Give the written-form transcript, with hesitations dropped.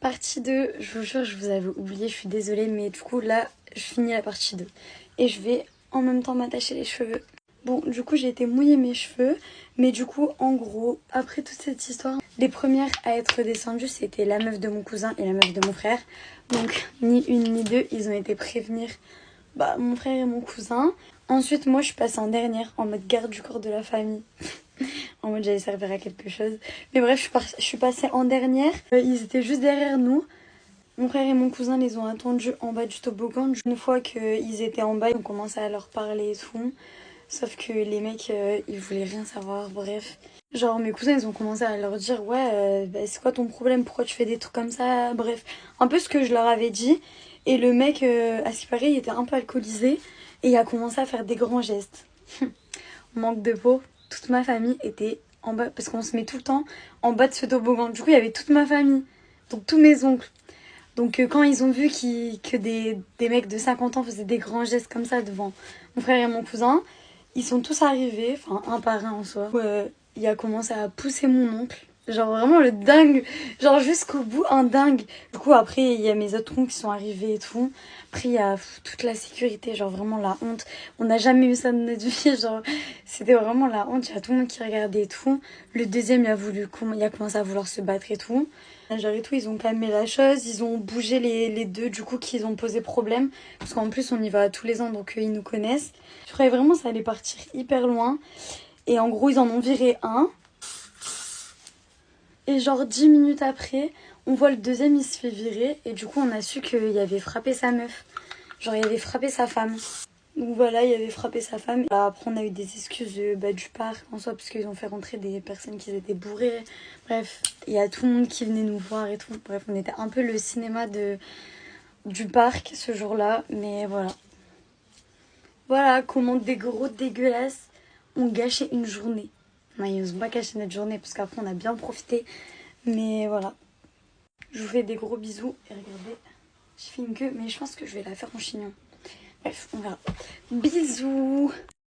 Partie 2, je vous jure, je vous avais oublié, je suis désolée, mais du coup là, je finis la partie 2. Et je vais en même temps m'attacher les cheveux. Bon, du coup, j'ai été mouiller mes cheveux, mais du coup, en gros, après toute cette histoire, les premières à être descendues, c'était la meuf de mon cousin et la meuf de mon frère. Donc, ni une ni deux, ils ont été prévenir mon frère et mon cousin. Ensuite, moi, je suis passée en dernière, en mode garde du corps de la famille. En mode, j'allais servir à quelque chose. Mais bref, je suis passée en dernière. Ils étaient juste derrière nous. Mon frère et mon cousin les ont attendus en bas du toboggan. Une fois qu'ils étaient en bas, ils ont commencé à leur parler et tout. Sauf que les mecs, ils voulaient rien savoir, bref. Genre, mes cousins, ils ont commencé à leur dire, ouais, c'est quoi ton problème? Pourquoi tu fais des trucs comme ça? Bref, un peu ce que je leur avais dit. Et le mec, à ce qui paraît, il était un peu alcoolisé. Et il a commencé à faire des grands gestes. Manque de peau. Toute ma famille était en bas, parce qu'on se met tout le temps en bas de ce toboggan. Du coup, il y avait toute ma famille. Donc, tous mes oncles. Donc quand ils ont vu que des mecs de 50 ans faisaient des grands gestes comme ça devant mon frère et mon cousin, ils sont tous arrivés, enfin un par un en soi. Il a commencé à pousser mon oncle. Genre vraiment le dingue, genre jusqu'au bout un dingue. Du coup après il y a mes autres oncles qui sont arrivés et tout. Après il y a toute la sécurité, genre vraiment la honte. On n'a jamais eu ça de notre vie, genre c'était vraiment la honte. Il y a tout le monde qui regardait et tout. Le deuxième il a commencé à vouloir se battre et tout. Genre et tout, ils ont calmé la chose, ils ont bougé les deux du coup qui ont posé problème. Parce qu'en plus on y va tous les ans donc ils nous connaissent. Je croyais vraiment que ça allait partir hyper loin. Et en gros ils en ont viré un. Et genre 10 minutes après, on voit le deuxième il se fait virer. Et du coup on a su qu'il avait frappé sa meuf. Genre il avait frappé sa femme. Donc voilà, il avait frappé sa femme. Après, on a eu des excuses du parc en soi, parce qu'ils ont fait rentrer des personnes qui étaient bourrées. Bref, il y a tout le monde qui venait nous voir et tout. Bref, on était un peu le cinéma du parc ce jour-là. Mais voilà. Voilà comment des gros dégueulasses ont gâché une journée. Non, ils nous ont pas gâché notre journée, parce qu'après, on a bien profité. Mais voilà. Je vous fais des gros bisous. Et regardez, je fais une queue, mais je pense que je vais la faire en chignon. Bref, on verra. Bisous.